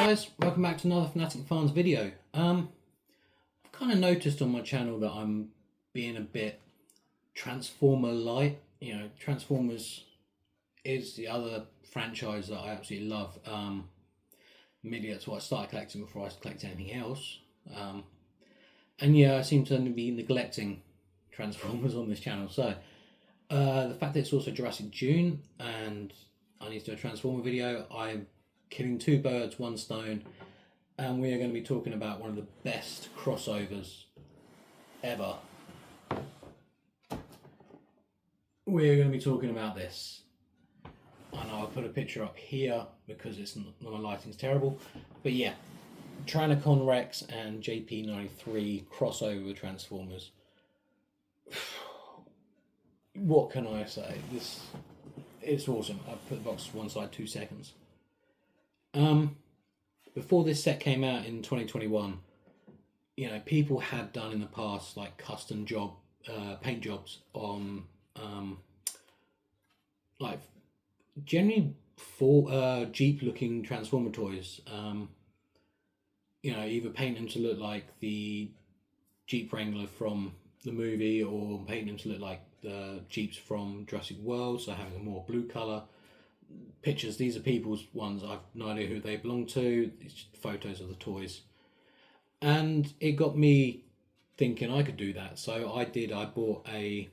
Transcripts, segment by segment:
guys, welcome back to another Fanatic Farms video. I've kind of noticed on my channel that I'm being a bit Transformer light. You know, Transformers is the other franchise that I absolutely love. Maybe that's what I started collecting before I collect anything else. And yeah, I seem to be neglecting Transformers on this channel. So the fact that it's also Jurassic June and I need to do a Transformer video, I'm killing two birds, one stone, and we are going to be talking about one of the best crossovers ever. We're going to be talking about this. I know I'll put a picture up here because it's not, my lighting's terrible, but yeah, Tyrannocon Rex and JP93 crossover Transformers. What can I say? It's awesome. I've put the box to one side 2 seconds. Before this set came out in 2021, you know, people had done in the past like custom paint jobs on like generally for Jeep looking Transformer toys. You know, either paint them to look like the Jeep Wrangler from the movie or paint them to look like the Jeeps from Jurassic World, so having a more blue colour. Pictures, these are people's ones, I've no idea who they belong to, it's just photos of the toys. And it got me thinking I could do that, so I bought a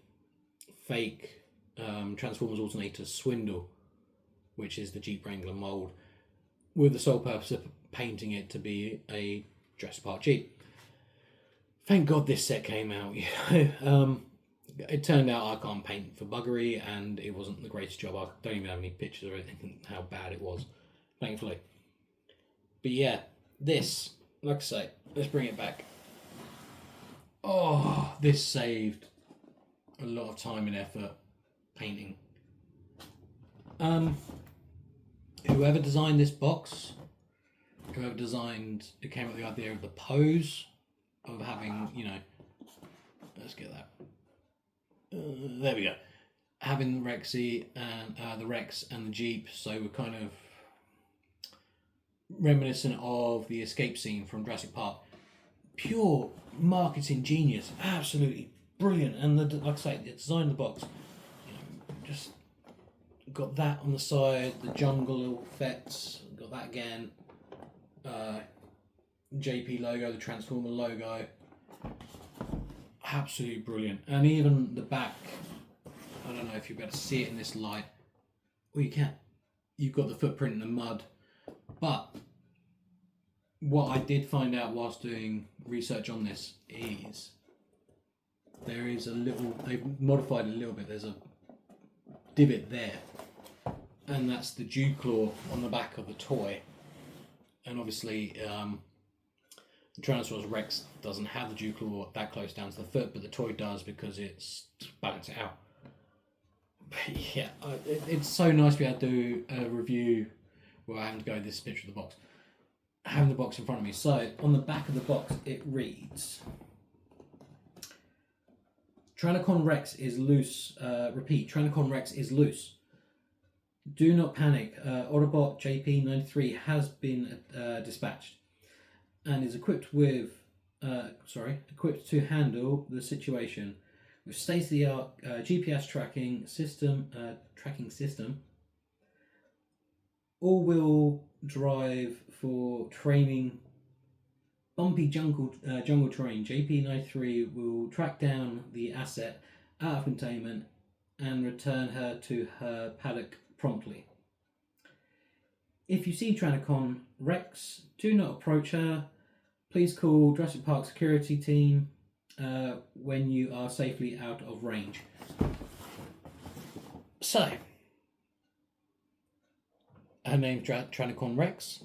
fake Transformers Alternator Swindle, which is the Jeep Wrangler mould, with the sole purpose of painting it to be a Jurassic Park Jeep. Thank God this set came out, you know. It turned out I can't paint for buggery, and it wasn't the greatest job. I don't even have any pictures or anything how bad it was, thankfully. But yeah, this, like I say, let's bring it back. Oh, this saved a lot of time and effort painting. Whoever designed this box, it came up with the idea of the pose of having, you know, let's get that. There we go. Having the Rexy and the Rex and the Jeep, so we're kind of reminiscent of the escape scene from Jurassic Park. Pure marketing genius, absolutely brilliant. And like I say, the design of the box, you know, just got that on the side, the jungle effects, got that again. JP logo, the Transformer logo. Absolutely brilliant. And even the back, I don't know if you'll be able to see it in this light. Well, you can. You've got the footprint in the mud. But what I did find out whilst doing research on this is there is a little, they've modified it a little bit. There's a divot there. And that's the dew claw on the back of the toy. And obviously, the Tyrannosaurus Rex doesn't have the dew claw that close down to the foot, but the toy does because it's to balance it out. But yeah, it's so nice to be able to do a review where I haven't to go this picture of the box. Having the box in front of me. So on the back of the box it reads, Tyrannocon Rex is loose. Repeat, Tyrannocon Rex is loose. Do not panic. Autobot JP93 has been dispatched and is equipped to handle the situation with state-of-the-art GPS tracking system, all-wheel drive for training bumpy jungle terrain. JP93 will track down the asset out of containment and return her to her paddock promptly. If you see Tyrannocon Rex, do not approach her. Please call Jurassic Park security team when you are safely out of range. So, her name's Tyrannocon Rex,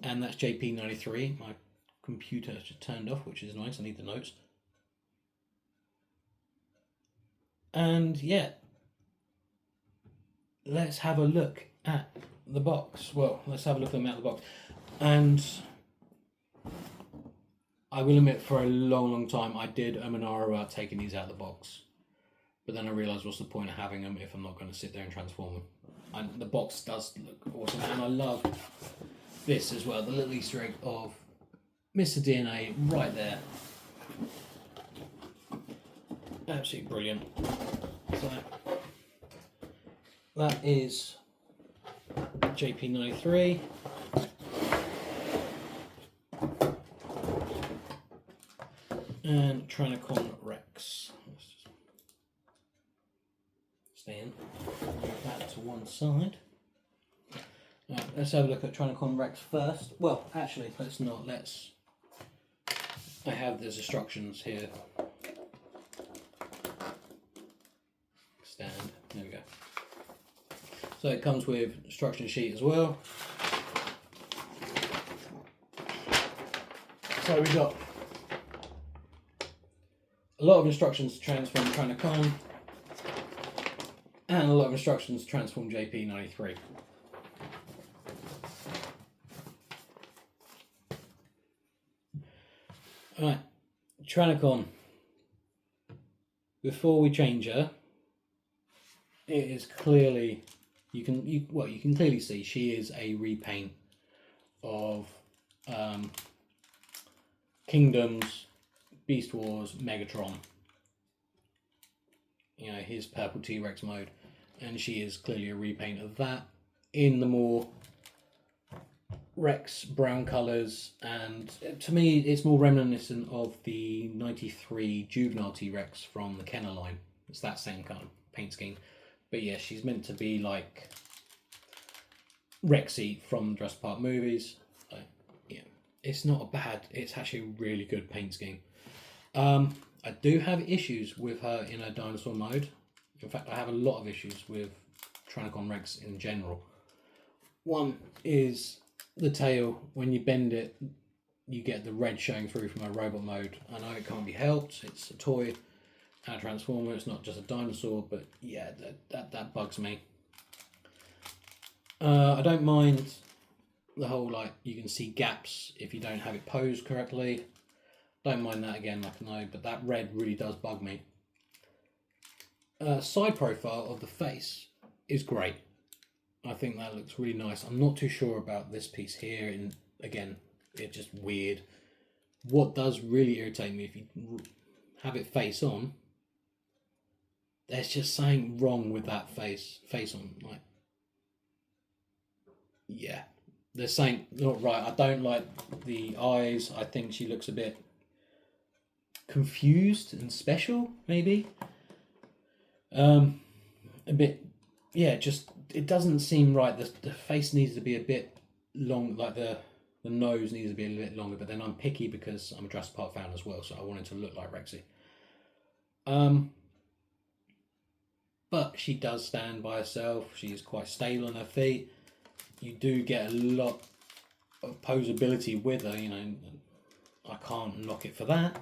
and that's JP93. My computer just turned off, which is nice. I need the notes. And yeah, let's have a look at the box. Well, let's have a look at them out of the box. And I will admit, for a long time, I did an hour about taking these out of the box. But then I realised, what's the point of having them if I'm not going to sit there and transform them? And the box does look awesome, and I love this as well, the little Easter egg of Mr. DNA right there. Absolutely brilliant. So that is JP93. And Tyrannocon Rex. Let's just stay in. Move that to one side. Right, let's have a look at Tyrannocon Rex first. Well, actually, let's not. I have these instructions here. Stand. There we go. So it comes with instruction sheet as well. So we've got a lot of instructions to transform Tyrannocon and a lot of instructions to transform JP93. Alright, Tyrannocon. Before we change her, it is clearly, you can clearly see she is a repaint of Kingdoms, Beast Wars, Megatron. You know, his purple T-Rex mode, and she is clearly a repaint of that in the more Rex brown colours, and to me it's more reminiscent of the 93 juvenile T-Rex from the Kenner line. It's that same kind of paint scheme. But yeah, she's meant to be like Rexy from Jurassic Park movies. So, yeah, it's not bad. It's actually a really good paint scheme. I do have issues with her in her dinosaur mode. In fact, I have a lot of issues with Tyrannocon Rex in general. One is the tail. When you bend it, you get the red showing through from her robot mode. I know it can't be helped. It's a toy and a transformer. It's not just a dinosaur, but yeah, that bugs me. I don't mind the whole, like, you can see gaps if you don't have it posed correctly. Don't mind that again, like I know, but that red really does bug me. Side profile of the face is great. I think that looks really nice. I'm not too sure about this piece here, and again, it's just weird. What does really irritate me, if you have it face on, there's just something wrong with that face on. Like, yeah, there's something not right. I don't like the eyes. I think she looks a bit confused and special, maybe. A bit, yeah, just, it doesn't seem right. The face needs to be a bit long, like the nose needs to be a little bit longer, but then I'm picky because I'm a Jurassic Park fan as well, so I want it to look like Rexy. But she does stand by herself. She is quite stable on her feet. You do get a lot of posability with her, you know. I can't knock it for that.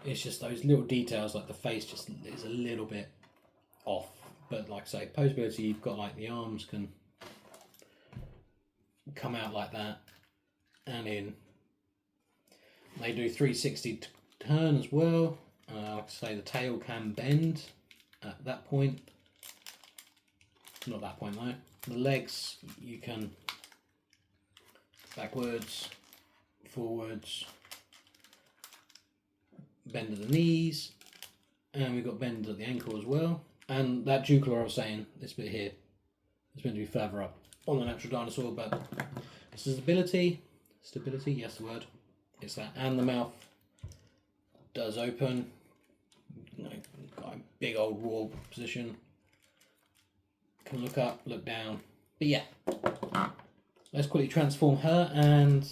It's just those little details, like the face just is a little bit off. But like I say, posability, you've got like the arms can come out like that and in. They do 360 turn as well. Like I say, the tail can bend at that point. Not that point though. The legs, you can backwards, forwards, bend at the knees, and we've got bend at the ankle as well. And that jugular I was saying, this bit here, is meant to be further up on the natural dinosaur, but stability, yes, the word, it's that. And the mouth does open, you know, got a big old raw position. Can look up, look down. But yeah, let's quickly transform her, and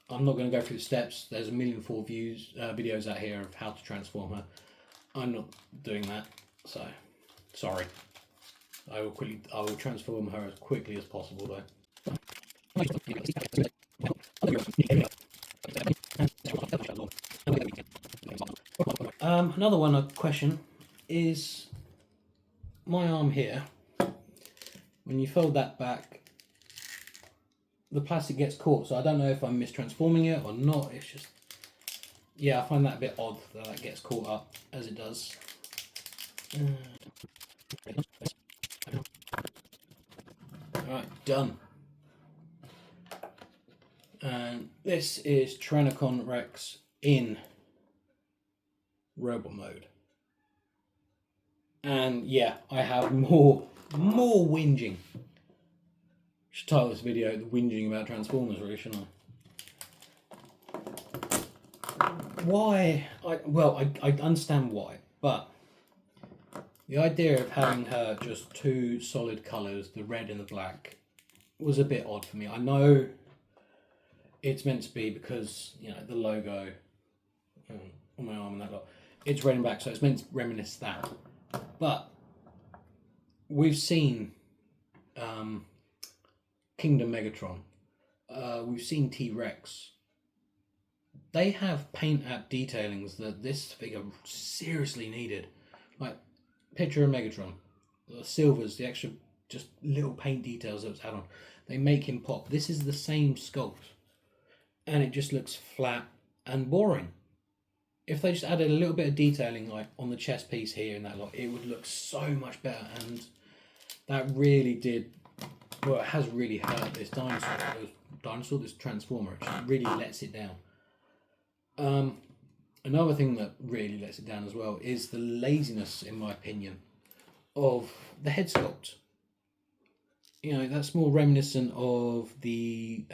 I'm not going to go through the steps. There's 1 million videos out here of how to transform her. I'm not doing that, so sorry. I will transform her as quickly as possible though. Another one, a question is my arm here. When you fold that back, the plastic gets caught, so I don't know if I'm mistransforming it or not. It's just, yeah, I find that a bit odd that that gets caught up as it does. Alright, done. And this is Tyrannocon Rex in robot mode. And yeah, I have more whinging. Should title this video "The Whinging About Transformers," really, shouldn't I? Why? I understand why, but the idea of having her just two solid colours, the red and the black, was a bit odd for me. I know it's meant to be because, you know, the logo on my arm and that lot, it's red and black, so it's meant to reminisce that. But we've seen Kingdom Megatron, we've seen T-Rex. They have paint app detailings that this figure seriously needed. Like, picture of Megatron, the silvers, the extra just little paint details that was added on. They make him pop. This is the same sculpt, and it just looks flat and boring. If they just added a little bit of detailing, like on the chest piece here and that lot, it would look so much better. And that really did, well, it has really hurt this dinosaur, this Transformer. It just really lets it down. Another thing that really lets it down as well is the laziness, in my opinion, of the head sculpt. You know, that's more reminiscent of the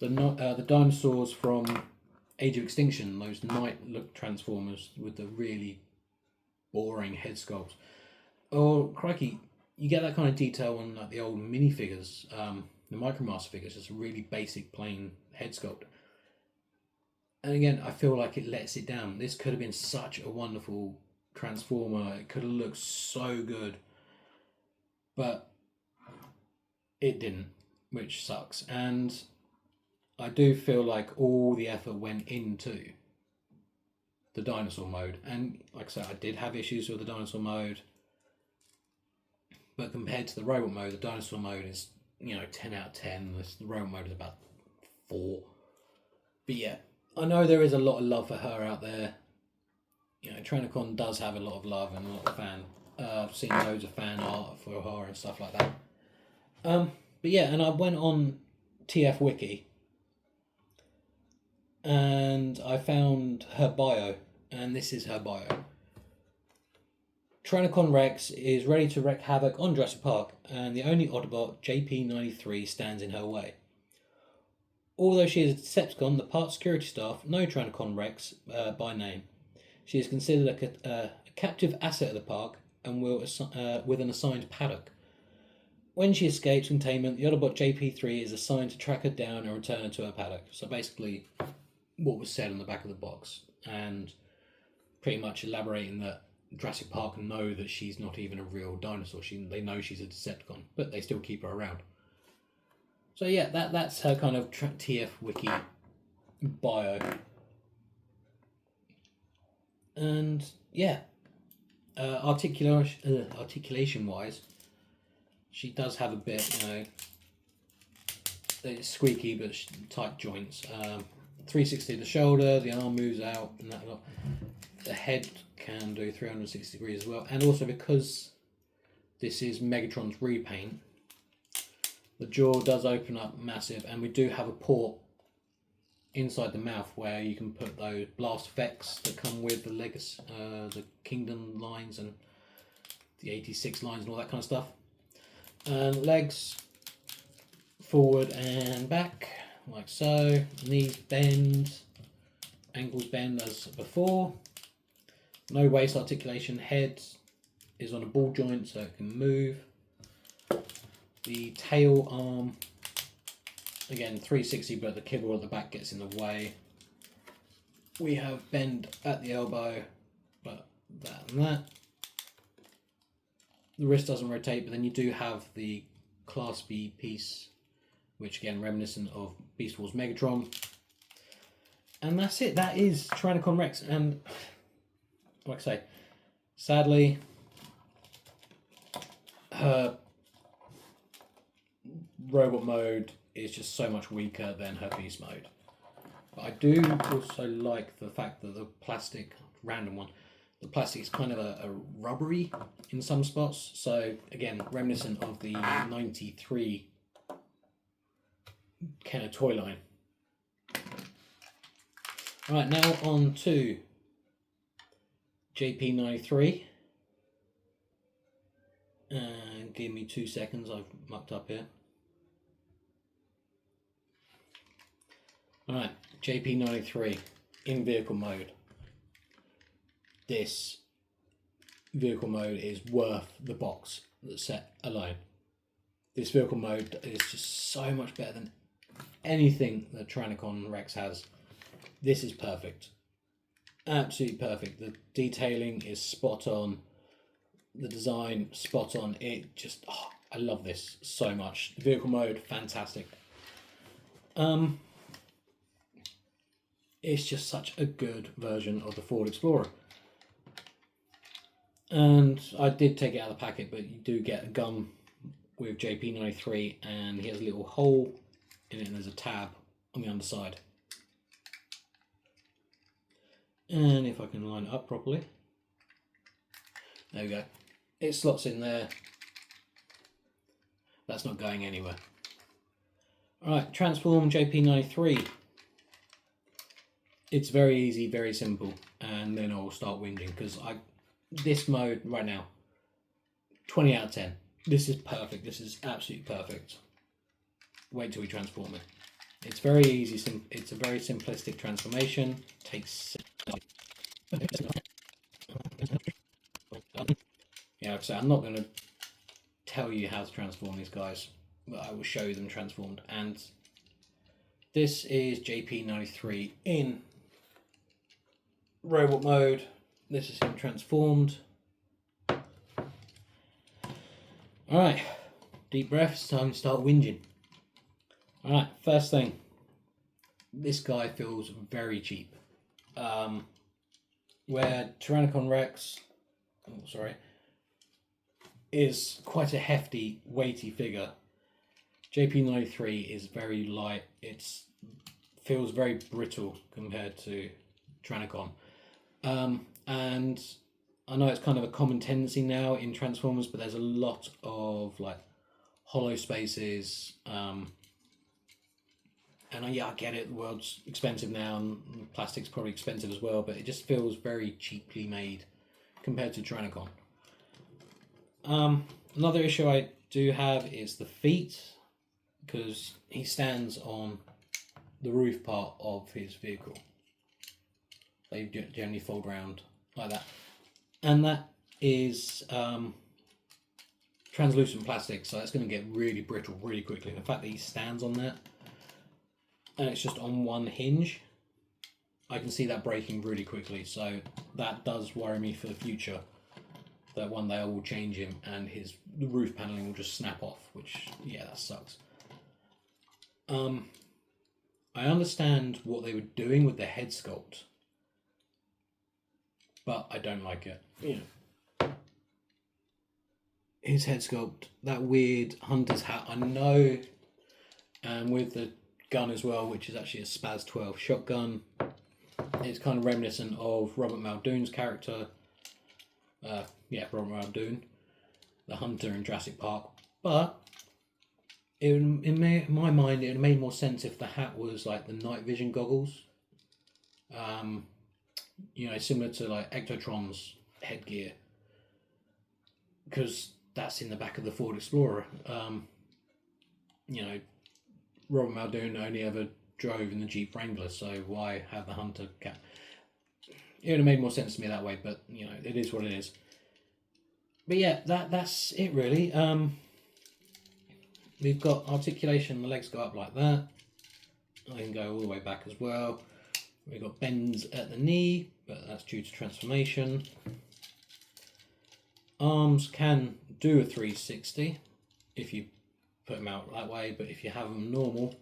dinosaurs from Age of Extinction, those night-look Transformers with the really boring head sculpts. Oh, crikey, you get that kind of detail on like the old minifigures, the Micromaster figures, just a really basic, plain head sculpt. And again, I feel like it lets it down. This could have been such a wonderful Transformer. It could have looked so good. But it didn't, which sucks. And I do feel like all the effort went into the dinosaur mode. And like I said, I did have issues with the dinosaur mode. But compared to the robot mode, the dinosaur mode is, you know, 10 out of 10. The robot mode is about 4. But yeah, I know there is a lot of love for her out there. You know, Tyrannocon does have a lot of love and a lot of fan. I've seen loads of fan art for her and stuff like that. But yeah, and I went on TF Wiki and I found her bio, and this is her bio. Tyrannocon Rex is ready to wreak havoc on Jurassic Park, and the only Autobot JP93 stands in her way. Although she is a Decepticon, the park security staff know Tyrannocon Rex by name. She is considered a captive asset of the park and will with an assigned paddock. When she escapes containment, the Autobot JP3 is assigned to track her down and return her to her paddock. So basically, what was said on the back of the box, and pretty much elaborating that Jurassic Park know that she's not even a real dinosaur. They know she's a Decepticon, but they still keep her around. So yeah, that's her kind of TF Wiki bio. And yeah, articulation wise, she does have a bit, you know, it's squeaky but tight joints. 360 the shoulder, the arm moves out, and that lot. The head can do 360 degrees as well, and also because this is Megatron's repaint, the jaw does open up massive, and we do have a port inside the mouth where you can put those blast effects that come with the legacy, the Kingdom lines and the 86 lines and all that kind of stuff. And legs forward and back, like so. Knees bend, ankles bend as before. No waist articulation. Head is on a ball joint so it can move. The tail arm, again 360, but the kibble at the back gets in the way. We have bend at the elbow, but that and that. The wrist doesn't rotate, but then you do have the Class B piece, which again reminiscent of Beast Wars Megatron. And that's it. That is Tyrannocon Rex. And like I say, sadly, her robot mode is just so much weaker than her beast mode. But I do also like the fact that the plastic, random one, the plastic is kind of a rubbery in some spots. So again, reminiscent of the 93 Kenner toy line. Right, now on to JP93. And give me 2 seconds, I've mucked up here. Alright, JP93 in vehicle mode. This vehicle mode is worth the box that's set alone. This vehicle mode is just so much better than anything that Tyrannocon Rex has. This is perfect. Absolutely perfect. The detailing is spot on. The design, spot on. It just, oh, I love this so much. The vehicle mode, fantastic. It's just such a good version of the Ford Explorer. And I did take it out of the packet, but you do get a gun with JP93, and he has a little hole in it, and there's a tab on the underside. And if I can line it up properly, there we go. It slots in there. That's not going anywhere. Alright, transform JP93. It's very easy, very simple, and then I'll start whinging because this mode right now, 20 out of 10. This is perfect. This is absolutely perfect. Wait till we transform it. It's very easy. It's a very simplistic transformation. Takes. Yeah, so I'm not going to tell you how to transform these guys, but I will show you them transformed. And this is JP93 in robot mode. This is him transformed. Alright, deep breaths, time to start whinging. Alright, first thing, this guy feels very cheap. Where Tyrannocon Rex, is quite a hefty, weighty figure, JP93 is very light. It feels very brittle compared to Tyrannocon. And I know it's kind of a common tendency now in Transformers, but there's a lot of like hollow spaces. And yeah, I get it, the world's expensive now and plastic's probably expensive as well, but it just feels very cheaply made compared to Tyrannocon. Another issue I do have is the feet, because he stands on the roof part of his vehicle. They generally fold round like that. And that is translucent plastic, so that's going to get really brittle really quickly. And the fact that he stands on that, and it's just on one hinge, I can see that breaking really quickly. So that does worry me for the future, that one day I will change him and the roof paneling will just snap off, which, yeah, that sucks. I understand what they were doing with the head sculpt, but I don't like it. You know, his head sculpt, that weird hunter's hat, I know, and with the gun as well, which is actually a Spaz 12 shotgun. It's kind of reminiscent of Robert Muldoon's character. Robert Muldoon, the hunter in Jurassic Park. But in my mind, it made more sense if the hat was like the night vision goggles. Similar to like Ectotron's headgear, because that's in the back of the Ford Explorer. Robert Muldoon only ever drove in the Jeep Wrangler, so why have the hunter cap? It would have made more sense to me that way, but it is what it is. But yeah, that's it really. We've got articulation, the legs go up like that. I can go all the way back as well. We've got bends at the knee, but that's due to transformation. Arms can do a 360 if you put them out that way, but if you have them normal,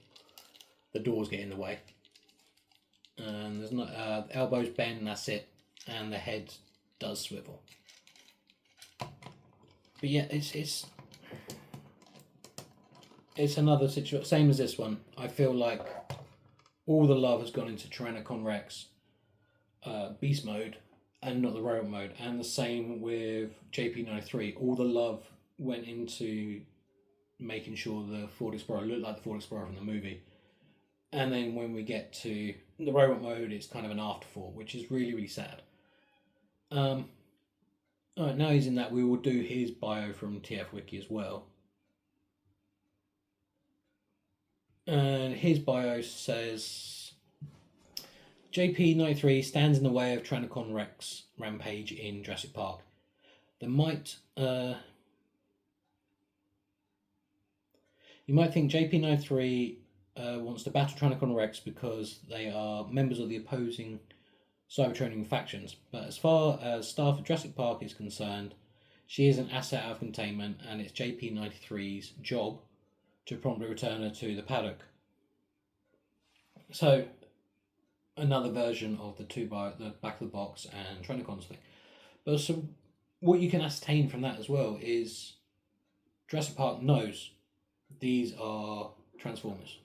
the doors get in the way. And there's not the elbows bend, that's it, and the head does swivel. But yeah, it's another situation, same as this one. I feel like all the love has gone into Tyrannocon Rex Beast mode and not the robot mode, and the same with JP93. All the love went into making sure the Ford Explorer looked like the Ford Explorer from the movie. And then when we get to the robot mode, it's kind of an afterthought, which is really, really sad. All right, now he's in that, we will do his bio from TF Wiki as well. And his bio says, JP93 stands in the way of Tyrannocon Rex rampage in Jurassic Park. You might think JP93 wants to battle Tyrannocon Rex because they are members of the opposing Cybertronian factions, but as far as staff of Jurassic Park is concerned, she is an asset out of containment, and it's JP93's job to promptly return her to the paddock. So, another version of the back of the box and Tyrannocons thing. But so, what you can ascertain from that as well is Jurassic Park knows these are Transformers.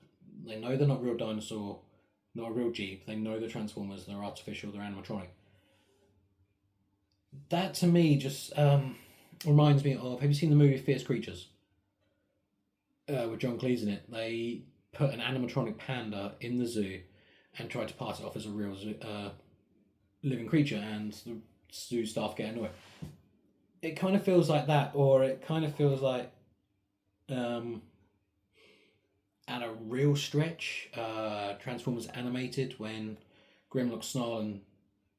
They know they're not real dinosaur, not a real Jeep. They know they're Transformers, they're artificial, they're animatronic. That to me just reminds me of, have you seen the movie Fierce Creatures? With John Cleese in it. They put an animatronic panda in the zoo and tried to pass it off as a real living creature, and the zoo staff get annoyed. It kind of feels like that, or it kind of feels like at a real stretch, Transformers Animated, when Grimlock, Snarl and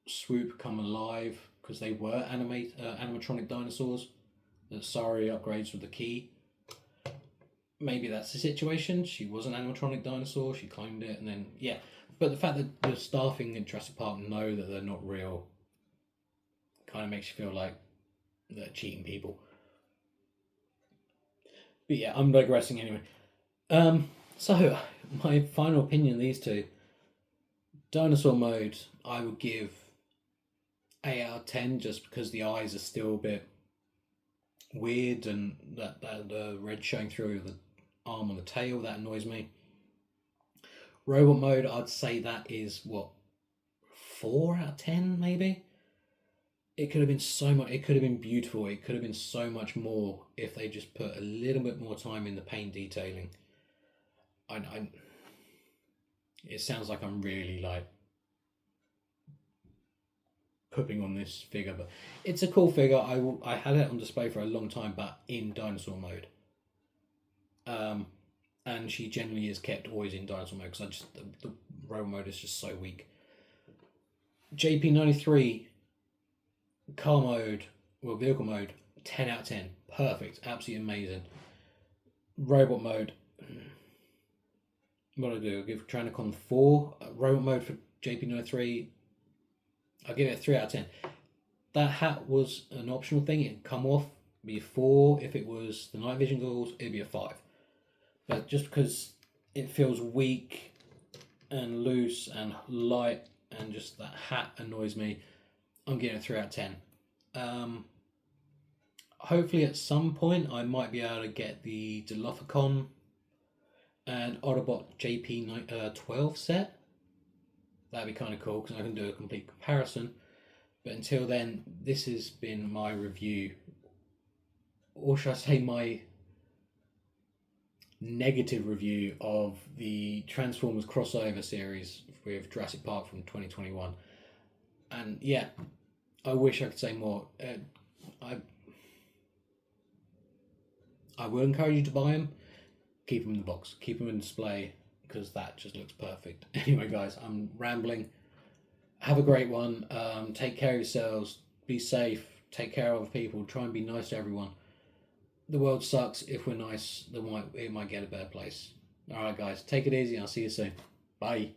Swoop come alive because they were animatronic dinosaurs that Sari upgrades with the key. Maybe that's the situation. She was an animatronic dinosaur, she climbed it, and then, yeah. But the fact that the staffing in Jurassic Park know that they're not real kind of makes you feel like they're cheating people. But yeah, I'm digressing anyway. So, my final opinion on these two. Dinosaur mode, I would give 8 out of 10 just because the eyes are still a bit weird, and that red showing through the arm on the tail, that annoys me. Robot mode, I'd say that is, 4 out of 10 maybe? It could have been so much, it could have been beautiful, it could have been so much more if they just put a little bit more time in the paint detailing. It sounds like I'm really pooping on this figure, but it's a cool figure. I had it on display for a long time, but in dinosaur mode. And she generally is kept always in dinosaur mode because the robot mode is just so weak. JP93 car mode, vehicle mode, 10 out of 10, perfect, absolutely amazing. Robot mode, what do I do? I'll give Tyrannocon 4. Robot mode for JP93, I'll give it a 3 out of 10. That hat was an optional thing, it'd come off, be a 4. If it was the night vision goggles, it'd be a 5. But just because it feels weak and loose and light, and just that hat annoys me, I'm getting a 3 out of 10. Hopefully at some point I might be able to get the Dilophoncon and Autobot JP12 set. That'd be kind of cool because I can do a complete comparison. But until then, this has been my review, or should I say my negative review of the Transformers crossover series with Jurassic Park from 2021. And yeah, I wish I could say more. I will encourage you to buy them. Keep them in the box. Keep them in display because that just looks perfect. Anyway, guys, I'm rambling. Have a great one. Take care of yourselves. Be safe. Take care of other people. Try and be nice to everyone. The world sucks. If we're nice, it might get a better place. All right, guys. Take it easy. I'll see you soon. Bye.